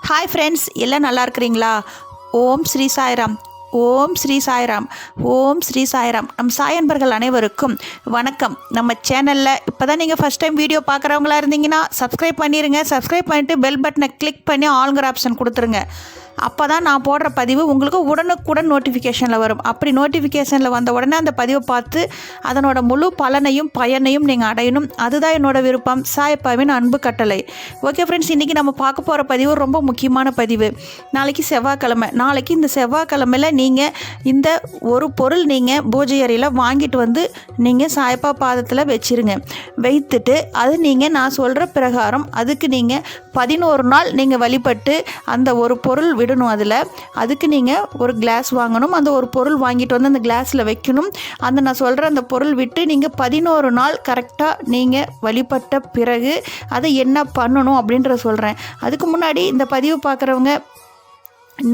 Hi friends, எல்லாம் நல்லா இருக்கிறீங்களா? ஓம் ஸ்ரீ சாய்ராம், ஓம் ஸ்ரீ சாய்ராம், ஓம் ஸ்ரீ சாய்ராம். நம் சாயன்பர்கள் அனைவருக்கும் வணக்கம். நம்ம சேனலில் இப்போ தான் நீங்கள் ஃபஸ்ட் டைம் வீடியோ பார்க்குறவங்களா இருந்தீங்கன்னா சப்ஸ்கிரைப் பண்ணிடுங்க. சப்ஸ்கிரைப் பண்ணிவிட்டு பெல் பட்டனை கிளிக் பண்ணி ஆளுங்கிற ஆப்ஷன் கொடுத்துருங்க. அப்போ தான் நான் போடுற பதிவு உங்களுக்கு உடனுக்குடன் நோட்டிஃபிகேஷனில் வரும். அப்படி நோட்டிஃபிகேஷனில் வந்த உடனே அந்த பதிவை பார்த்து அதனோட முழு பலனையும் பயனையும் நீங்கள் அடையணும். அதுதான் என்னோட விருப்பம். சாயப்பாவின் அன்பு கட்டளை. ஓகே ஃப்ரெண்ட்ஸ், இன்றைக்கி நம்ம பார்க்க போகிற பதிவு ரொம்ப முக்கியமான பதிவு. நாளைக்கு செவ்வாய்க்கிழமை. நாளைக்கு இந்த செவ்வாய்க்கிழமையில் நீங்கள் இந்த ஒரு பொருள் நீங்கள் பூஜை அறையில் வாங்கிட்டு வந்து நீங்கள் சாயப்பா பாதத்தில் வச்சுருங்க. வைத்துட்டு அது நீங்கள் நான் சொல்கிற பிரகாரம் அதுக்கு நீங்கள் 11 நாள் நீங்கள் வழிபட்டு அந்த ஒரு பொருள் விடணும். அதுக்கு நீங்கள் ஒரு கிளாஸ் வாங்கணும். அந்த ஒரு பொருள் வாங்கிட்டு வந்து அந்த கிளாஸில் வைக்கணும். அந்த நான் சொல்கிற அந்த பொருள் விட்டு நீங்கள் 11 நாள் கரெக்டாக நீங்கள் வழிபட்ட பிறகு அதை என்ன பண்ணணும் அப்படின்றத சொல்கிறேன். அதுக்கு முன்னாடி இந்த பதிவு பார்க்குறவங்க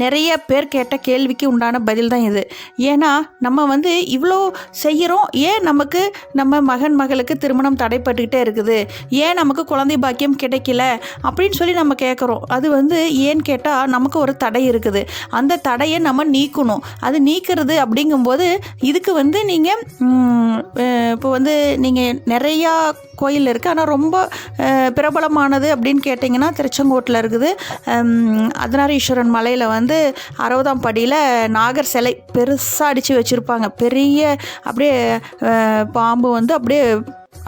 நிறைய பேர் கேட்ட கேள்விக்கு உண்டான பதில் தான் இது. ஏன்னா நம்ம இவ்வளோ செய்கிறோம், ஏன் நமக்கு நம்ம மகன் மகளுக்கு திருமணம் தடைப்பட்டுக்கிட்டே இருக்குது, ஏன் நமக்கு குழந்தை பாக்கியம் கிடைக்கல அப்படின்னு சொல்லி நம்ம கேட்குறோம். அது ஏன்னு கேட்டால் நமக்கு ஒரு தடை இருக்குது. அந்த தடையை நம்ம நீக்கணும். அது நீக்கிறது அப்படிங்கும்போது இதுக்கு நீங்கள் இப்போ நீங்கள் நிறையா கோயில் இருக்குது. ஆனால் ரொம்ப பிரபலமானது அப்படின்னு கேட்டிங்கன்னா திருச்செங்கோட்டில் இருக்குது. அர்த்தநாரீஸ்வரன் மலையில் 60ஆம் படியில் நாகர் சிலை பெருசாக அடித்து வச்சுருப்பாங்க. பெரிய அப்படியே பாம்பு அப்படியே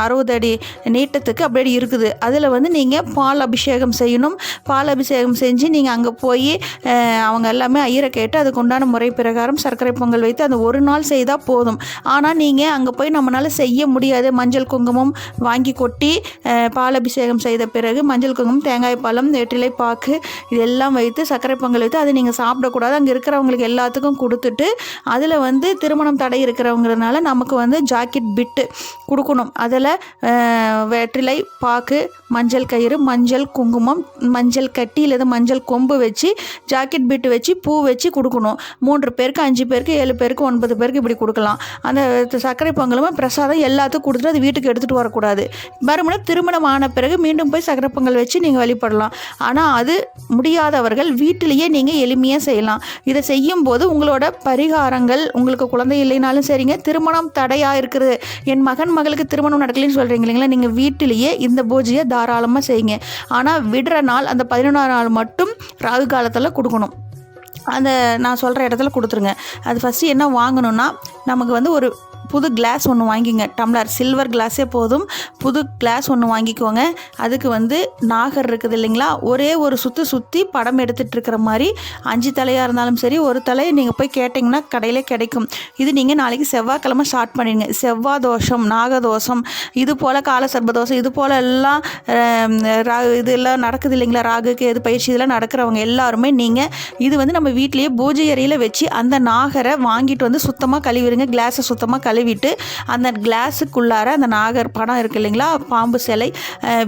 60 அடி நீட்டத்துக்கு அப்படியே இருக்குது. அதில் நீங்கள் பால் அபிஷேகம் செய்யணும். பால் அபிஷேகம் செஞ்சு நீங்கள் அங்கே போய் அவங்க எல்லாமே ஐயரை கேட்டு அதுக்கு உண்டான முறை பிரகாரம் சர்க்கரை பொங்கல் வைத்து அந்த ஒரு நாள் செய்தால் போதும். ஆனால் நீங்கள் அங்கே போய் நம்மளால் செய்ய முடியாது. மஞ்சள் குங்குமம் வாங்கி கொட்டி பால் அபிஷேகம் செய்த பிறகு மஞ்சள் குங்குமம், தேங்காய் பழம், வெற்றிலை பாக்கு இதெல்லாம் வைத்து சர்க்கரை பொங்கல் வைத்து அதை நீங்கள் சாப்பிடக்கூடாது. அங்கே இருக்கிறவங்களுக்கு எல்லாத்துக்கும் கொடுத்துட்டு அதில் திருமணம் தடை இருக்கிறவங்கிறதுனால நமக்கு ஜாக்கெட் பிட்டு கொடுக்கணும். அதில் வெற்றிலை பாக்கு, மஞ்சள் கயிறு, மஞ்சள் குங்குமம், மஞ்சள் கட்டி இல்லை மஞ்சள் கொம்பு வச்சு ஜாக்கெட் பிட்டு வச்சு பூ வச்சு கொடுக்கணும். 3 பேருக்கு, 5 பேருக்கு, 7 பேருக்கு, 9 பேருக்கு இப்படி கொடுக்கலாம். அந்த சர்க்கரை பொங்கலும் பிரசாதம் எல்லாத்துக்கும் கொடுத்துட்டு அது வீட்டுக்கு எடுத்துகிட்டு வரக்கூடாது. மறுபடியும் திருமணம் ஆன பிறகு மீண்டும் போய் சர்க்கரை பொங்கல் வச்சு நீங்கள் வழிபடலாம். ஆனால் அது முடியாதவர்கள் வீட்டிலேயே நீங்கள் எளிமையாக செய்யலாம். இதை செய்யும்போது உங்களோட பரிகாரங்கள், உங்களுக்கு குழந்தை இல்லைனாலும் சரிங்க, திருமணம் தடையாக இருக்குது, என் மகன் மகளுக்கு திருமணம் நடக்கலன்னு சொல்கிறீங்க இல்லைங்களா, நீங்கள் வீட்டிலேயே இந்த பூஜையை தாராளமாக செய்யுங்க. ஆனால் விடுற நாள் அந்த 11ஆம் நாள் மட்டும் ராகு காலத்தில் கொடுக்கணும். அந்த நான் சொல்கிற இடத்துல கொடுத்துருங்க. அது ஃபஸ்ட்டு என்ன வாங்கணுன்னா, நமக்கு ஒரு புது கிளாஸ் ஒன்று வாங்கிங்க. டம்ளர் சில்வர் கிளாஸே போதும். புது கிளாஸ் ஒன்று வாங்கிக்கோங்க. அதுக்கு நாகர் இருக்குது இல்லைங்களா, ஒரே ஒரு சுற்றி படம் எடுத்துகிட்டு இருக்கிற மாதிரி 5 தலையாக இருந்தாலும் சரி, ஒரு தலையை நீங்கள் போய் கேட்டிங்கன்னா கடையிலே கிடைக்கும். இது நீங்கள் நாளைக்கு செவ்வாய்க்கிழமை ஸ்டார்ட் பண்ணிடுங்க. செவ்வாய் தோஷம், நாகதோஷம், இது போல் கால சர்பதோஷம், இது போல் எல்லாம் இதெல்லாம் நடக்குது இல்லைங்களா, ராகுக்கு எது பயிற்சி இதெல்லாம் நடக்கிறவங்க எல்லாருமே நீங்கள் இது நம்ம வீட்டிலேயே பூஜை அறையில் வச்சு அந்த நாகரை வாங்கிட்டு சுத்தமாக கழுவிடுங்க. கிளாஸை சுத்தமாக கழுவிட்டு அந்த கிளாஸுக்குள்ளார அந்த நாகர் படம் இருக்குது இல்லைங்களா, பாம்பு சிலை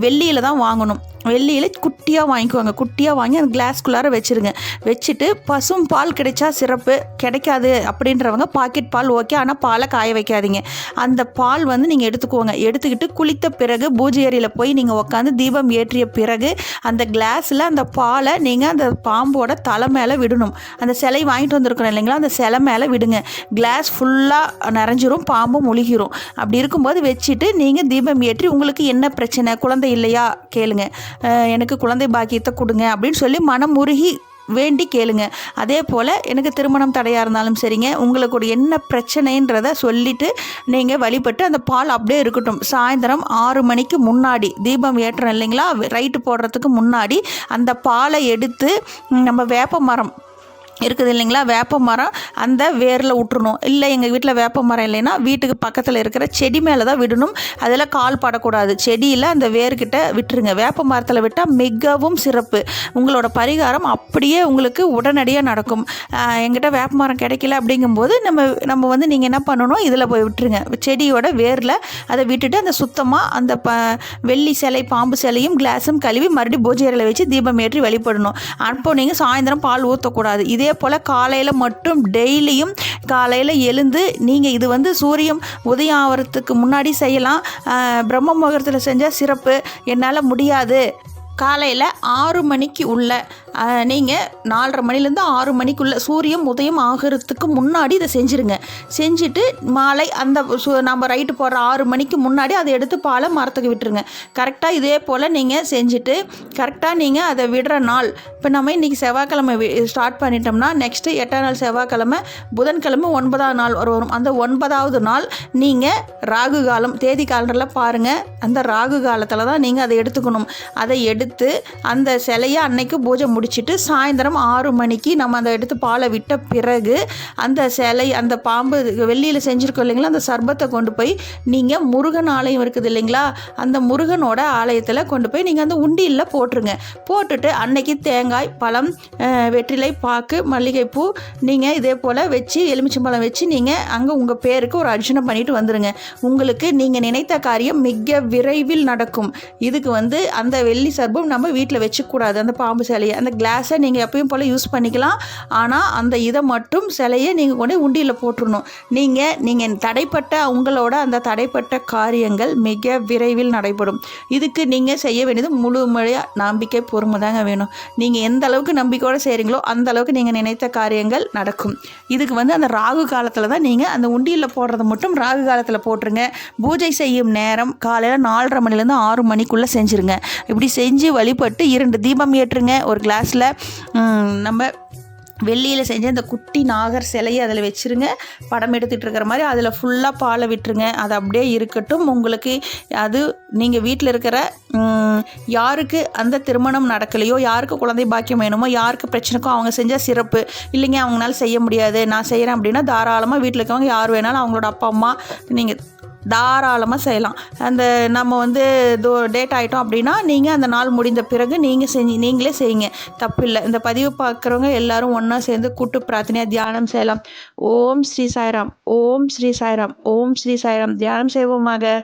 வெள்ளியில் தான் வாங்கணும். வெள்ளியில் குட்டியாக வாங்கிக்குவாங்க. குட்டியாக வாங்கி அந்த கிளாஸ்குள்ளார வச்சுருங்க. வச்சுட்டு பசும் பால் கிடைச்சா சிறப்பு, கிடைக்காது அப்படின்றவங்க பாக்கெட் பால் ஓகே. ஆனால் பாலை காய வைக்காதீங்க. அந்த பால் நீங்கள் எடுத்துக்குவோங்க. எடுத்துக்கிட்டு குளித்த பிறகு பூஜை அறையில் போய் நீங்கள் உட்காந்து தீபம் ஏற்றிய பிறகு அந்த கிளாஸில் அந்த பாலை நீங்கள் அந்த பாம்போட தலை மேலே விடணும். அந்த சிலை வாங்கிட்டு வந்துருக்கணும் இல்லைங்களா, அந்த சிலை மேலே விடுங்க. கிளாஸ் ஃபுல்லாக நிறைஞ்சிரும், பாம்பும் முழுகிரும். அப்படி இருக்கும்போது வச்சுட்டு நீங்கள் தீபம் ஏற்றி உங்களுக்கு என்ன பிரச்சனை, குழந்தை இல்லையா கேளுங்க, எனக்கு குழந்தை பாக்கியத்தை கொடுங்க அப்படின்னு சொல்லி மனம் உருகி வேண்டி கேளுங்க. அதே போல் எனக்கு திருமணம் தடையாக இருந்தாலும் சரிங்க, உங்களுக்கு என்ன பிரச்சனைன்றதை சொல்லிவிட்டு நீங்கள் வழிபட்டு அந்த பால் அப்படியே இருக்கட்டும். சாயந்தரம் 6 மணிக்கு முன்னாடி தீபம் ஏற்றோம் இல்லைங்களா, ரைட்டு போடுறதுக்கு முன்னாடி அந்த பாலை எடுத்து நம்ம வேப்ப மரம் இருக்குது இல்லைங்களா, வேப்ப மரம் அந்த வேரில் விட்டுறணும். இல்லை எங்கள் வீட்டில் வேப்ப மரம் இல்லைன்னா வீட்டுக்கு பக்கத்தில் இருக்கிற செடி மேலே தான் விடணும். அதில் கால் படக்கூடாது. செடியில் அந்த வேர்கிட்ட விட்டுருங்க. வேப்ப மரத்தில் விட்டால் மிகவும் சிறப்பு. உங்களோட பரிகாரம் அப்படியே உங்களுக்கு உடனடியாக நடக்கும். எங்கிட்ட வேப்ப மரம் கிடைக்கல அப்படிங்கும்போது நம்ம நீங்கள் என்ன பண்ணணும், இதில் போய் விட்டுருங்க. செடியோட வேரில் அதை விட்டுட்டு அந்த சுத்தமாக அந்த வெள்ளி சிலை, பாம்பு சிலையும் கிளாஸும் கழுவி மறுபடியும் பூஜை அறையில் வச்சு தீபம் ஏற்றி வழிபடணும். அப்போ நீங்கள் சாயந்தரம் பால் ஊற்றக்கூடாது. இதே போல் காலையில் மட்டும் டெய்லியும் காலையில் எழுந்து நீங்கள் இது சூரியன் உதயம் ஆகிறதுக்கு முன்னாடி செய்யலாம். பிரம்ம முகூர்த்தத்தில் செஞ்சால் சிறப்பு. என்னால் முடியாது, காலையில் 6 மணிக்கு உள்ள நீங்கள் 4:30 மணிலேருந்து 6 மணிக்குள்ளே சூரியன் உதயம் ஆகிறதுக்கு முன்னாடி இதை செஞ்சுருங்க. செஞ்சுட்டு மாலை அந்த நம்ம ரைட்டு போடுற 6 மணிக்கு முன்னாடி அதை எடுத்து பாலை மரத்துக்கு விட்டுருங்க. கரெக்டாக இதே போல் நீங்கள் செஞ்சுட்டு கரெக்டாக நீங்கள் அதை விடுற நாள், இப்போ நம்ம இன்றைக்கி செவ்வாய்க்கிழமை ஸ்டார்ட் பண்ணிட்டோம்னா நெக்ஸ்ட்டு 8ஆம் நாள் செவ்வாய்க்கிழமை, புதன்கிழமை 9ஆம் நாள் வரும். அந்த 9ஆவது நாள் நீங்கள் ராகு காலம் தேதி காலண்டரில் பாருங்கள். அந்த ராகு காலத்தில் தான் நீங்கள் அதை எடுத்துக்கணும். அதை எடுத்து அந்த சிலையை அன்னைக்கு பூஜை முடிச்சுட்டு சாயந்தரம் 6 மணிக்கு நம்ம அதை எடுத்து பாலை விட்ட பிறகு அந்த சிலை அந்த பாம்பு வெள்ளியில் செஞ்சுருக்கோம் இல்லைங்களா, அந்த சர்பத்தை கொண்டு போய் நீங்கள் முருகன் ஆலயம் இருக்குது இல்லைங்களா, அந்த முருகனோட ஆலயத்தில் கொண்டு போய் நீங்கள் அந்த உண்டியில் போட்டுருங்க. போட்டுட்டு அன்னைக்கு தேங்காய், பழம், வெற்றிலை பாக்கு, மல்லிகைப்பூ நீங்கள் இதே போல் வச்சு எலுமிச்சம்பழம் வச்சு நீங்கள் அங்கே உங்கள் பேருக்கு ஒரு அர்ச்சனை பண்ணிட்டு வந்துடுங்க. உங்களுக்கு நீங்கள் நினைத்த காரியம் மிக விரைவில் நடக்கும். இதுக்கு அந்த வெள்ளி சர்பம் நம்ம வீட்டில் வச்சுக்கூடாது. அந்த பாம்பு சிலையை, அந்த கிளாஸை நீங்கள் எப்பயும் போல் யூஸ் பண்ணிக்கலாம். ஆனால் அந்த இதை மட்டும் சிலையை நீங்கள் கொண்டு உண்டியில் போட்டுடணும். நீங்கள் தடைப்பட்ட உங்களோட அந்த தடைப்பட்ட காரியங்கள் மிக விரைவில் நடைபெறும். இதுக்கு நீங்கள் செய்ய வேண்டியது முழுமையாக நம்பிக்கை, பொறுமை தாங்க வேணும். நீங்கள் எந்த அளவுக்கு நம்பிக்கையோடு செய்கிறீங்களோ அந்த அளவுக்கு நீங்கள் நினைத்த காரியங்கள் நடக்கும். இதுக்கு அந்த ராகு காலத்தில் தான் நீங்கள் அந்த உண்டியில் போடுறத மட்டும் ராகு காலத்தில் போட்டுருங்க. பூஜை செய்யும் நேரம் காலையில் 4:30 மணிலேருந்து 6 மணிக்குள்ளே செஞ்சுருங்க. இப்படி செஞ்சு வழிபட்டு 2 தீபம் ஏற்றுங்க. ஒரு கிளாஸில் நம்ம வெள்ளியில் செஞ்ச இந்த குட்டி நாகர் சிலையை அதில் வச்சுருங்க. படம் எடுத்துகிட்டு இருக்கிற மாதிரி அதில் ஃபுல்லாக பாலை விட்டுருங்க. அது அப்படியே இருக்கட்டும். உங்களுக்கு அது நீங்கள் வீட்டில் இருக்கிற யாருக்கு அந்த திருமணம் நடக்கலையோ, யாருக்கு குழந்தை பாக்கியம் வேணுமோ, யாருக்கு பிரச்சனைக்கோ அவங்க செஞ்சால் சிறப்பு. இல்லைங்க அவங்களால செய்ய முடியாது, நான் செய்கிறேன் அப்படின்னா தாராளமாக வீட்டில் இருக்கவங்க யார் வேணாலும் அவங்களோட அப்பா அம்மா நீங்கள் தாராளமாக செய்யலாம். அந்த நம்ம டேட் ஆகிட்டோம் அப்படின்னா நீங்கள் அந்த நாள் முடிந்த பிறகு நீங்களே செய்யுங்க, தப்பில்லை. இந்த பதிவு பார்க்குறவங்க எல்லாரும் ஒன்றா சேர்ந்து கூட்டு பிரார்த்தனையாக தியானம் செய்யலாம். ஓம் ஸ்ரீ சாய்ராம், ஓம் ஸ்ரீ சாய்ராம், ஓம் ஸ்ரீ சாய்ராம். தியானம் செய்வோமாக.